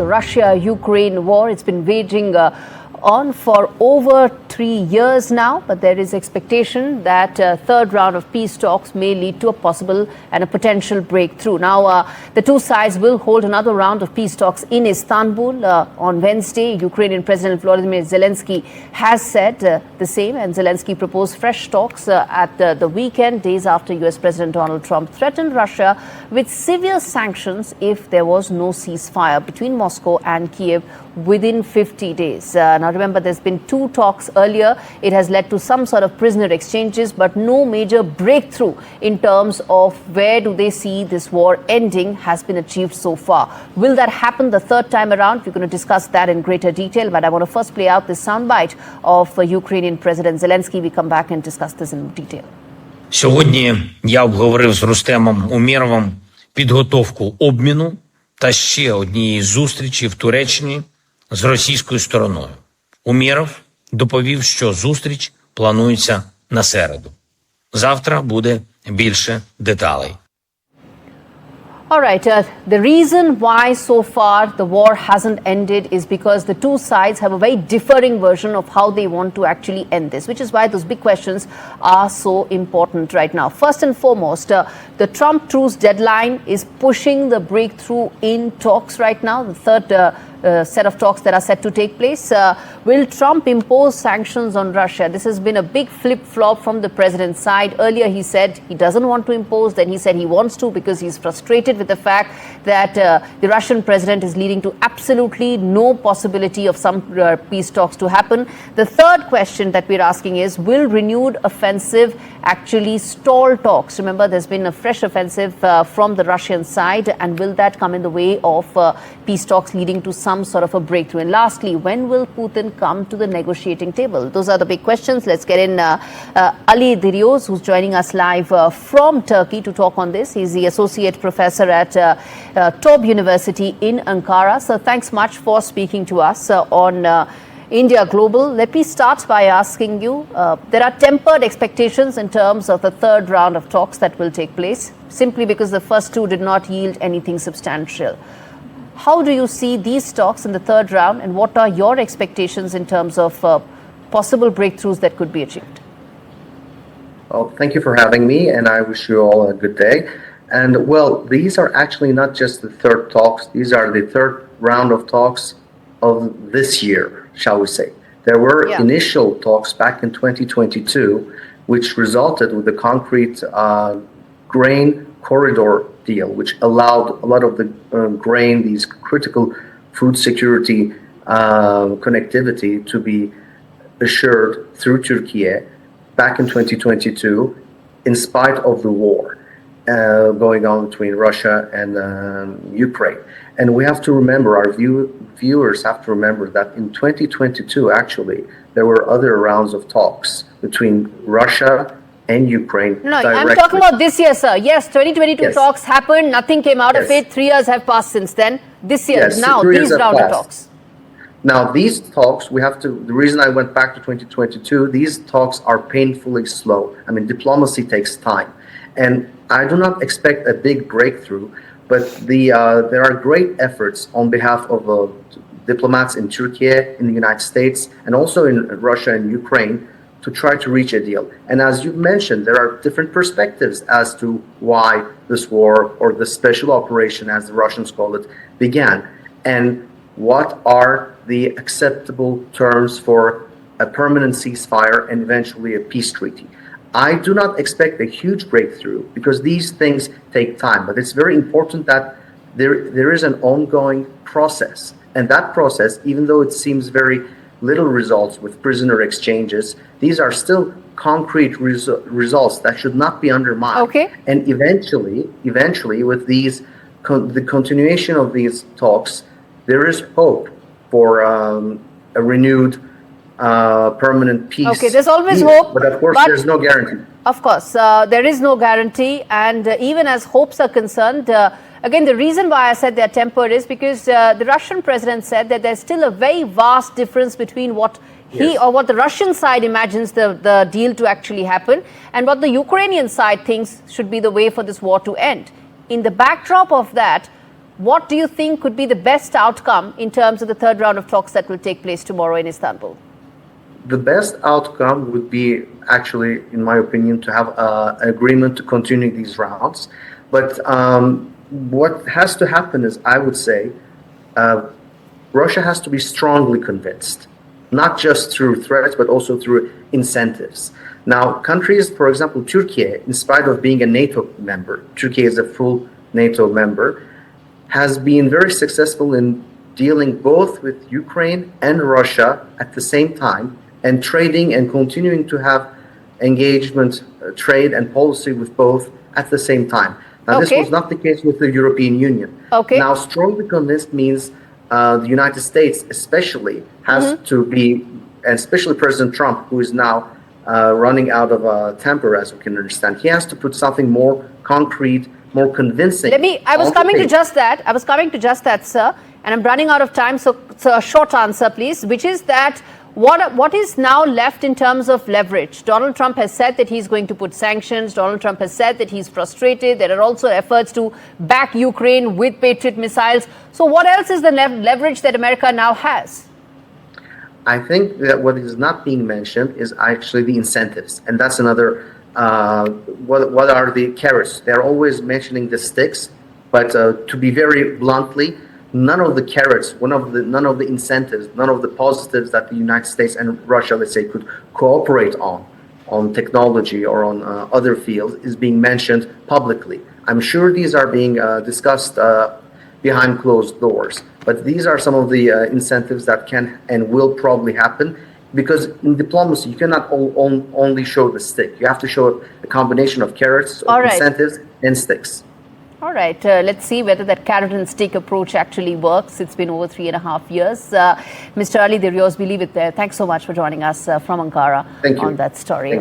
The Russia-Ukraine war, it's been waging on for over 3 years now, but there is expectation that third round of peace talks may lead to a possible and a potential breakthrough. Now, the two sides will hold another round of peace talks in Istanbul on Wednesday. Ukrainian President Volodymyr Zelensky has said the same, and Zelensky proposed fresh talks at the weekend, days after US President Donald Trump threatened Russia with severe sanctions if there was no ceasefire between Moscow and Kyiv within 50 days. Now, remember, there's been two talks earlier. It has led to some sort of prisoner exchanges, but no major breakthrough in terms of where do they see this war ending has been achieved so far. Will that happen the third time around? We're going to discuss that in greater detail, but I want to first play out this soundbite of Ukrainian President Zelensky. We come back and discuss this in detail. Сьогодні я обговорив з Рустемом Умєровим підготовку обміну та ще однієї зустрічі в Туреччині з російською стороною. Умєров доповів, що зустріч планується на середу. Завтра буде більше деталей. All right. The reason why so far the war hasn't ended is because the two sides have a very differing version of how they want to actually end this, which is why those big questions are so important right now. First and foremost, the Trump truce deadline is pushing the breakthrough in talks right now, the third set of talks that are set to take place. Will Trump impose sanctions on Russia? This has been a big flip-flop from the president's side. Earlier he said he doesn't want to impose, then he said he wants to because he's frustrated with the fact that the Russian president is leading to absolutely no possibility of some peace talks to happen. The third question that we're asking is, will renewed offensive actually stall talks? Remember, there's been a fresh offensive from the Russian side, and will that come in the way of peace talks leading to some sort of a breakthrough? And lastly, when will Putin come to the negotiating table? Those are the big questions. Let's get in Alio O Dirioz, who's joining us live from Turkey to talk on this. He's the associate professor at Tobb University in Ankara. So thanks much for speaking to us on India Global. Let me start by asking you, there are tempered expectations in terms of the third round of talks that will take place, simply because the first two did not yield anything substantial. How do you see these talks in the third round, and what are your expectations in terms of possible breakthroughs that could be achieved? Well, thank you for having me, and I wish you all a good day. And well, these are actually not just the third talks, these are the third round of talks of this year, shall we say. There were initial talks back in 2022, which resulted with the concrete grain corridor deal, which allowed a lot of the grain, these critical food security connectivity to be assured through Turkey back in 2022, in spite of the war going on between Russia and Ukraine. And we have to remember, our viewers have to remember that in 2022, actually, there were other rounds of talks between Russia and Ukraine. No, I'm talking about this year, sir. Yes, 2022 talks happened. Nothing came out of it. 3 years have passed since then. This year, now, these round of talks. Now, these talks, the reason I went back to 2022, these talks are painfully slow. I mean, diplomacy takes time. And I do not expect a big breakthrough, but there are great efforts on behalf of diplomats in Turkey, in the United States, and also in Russia and Ukraine to try to reach a deal. And as you mentioned, there are different perspectives as to why this war, or the special operation, as the Russians call it, began. And what are the acceptable terms for a permanent ceasefire and eventually a peace treaty. I do not expect a huge breakthrough because these things take time, but it's very important that there is an ongoing process. And that process, even though it seems very little results with prisoner exchanges, these are still concrete results that should not be undermined. Okay. And eventually with the continuation of these talks, there is hope for a renewed permanent peace. Okay, there's always hope. But of course, there's no guarantee. Of course, there is no guarantee. And even as hopes are concerned, again, the reason why I said they're tempered is because the Russian president said that there's still a very vast difference between what he or what the Russian side imagines the deal to actually happen and what the Ukrainian side thinks should be the way for this war to end. In the backdrop of that, what do you think could be the best outcome in terms of the third round of talks that will take place tomorrow in Istanbul? The best outcome would be actually, in my opinion, to have an agreement to continue these rounds. But what has to happen is, I would say, Russia has to be strongly convinced, not just through threats, but also through incentives. Now, countries, for example, Turkey, in spite of being a NATO member, Turkey is a full NATO member, has been very successful in dealing both with Ukraine and Russia at the same time, and trading and continuing to have engagement, trade and policy with both at the same time. Now, this was not the case with the European Union. Now, strongly convinced means the United States especially has to be, and especially President Trump, who is now running out of temper, as we can understand. He has to put something more concrete, more convincing. I was coming to just that, sir, and I'm running out of time, so a short answer, please, which is that what is now left in terms of leverage? Donald Trump has said that he's going to put sanctions. Donald Trump has said that he's frustrated. There are also efforts to back Ukraine with Patriot missiles. So what else is the leverage that America now has? I think that what is not being mentioned is actually the incentives. And that's another, what are the carrots? They're always mentioning the sticks, but to be very bluntly, none of the carrots, none of the incentives, none of the positives that the United States and Russia, let's say, could cooperate on technology or on other fields is being mentioned publicly. I'm sure these are being discussed behind closed doors, but these are some of the incentives that can and will probably happen, because in diplomacy, you cannot only show the stick. You have to show a combination of carrots, of incentives, and sticks. All right, let's see whether that carrot and stick approach actually works. It's been over 3.5 years. Mr. Alio O Dirioz, we leave it there. Thanks so much for joining us from Ankara on that story.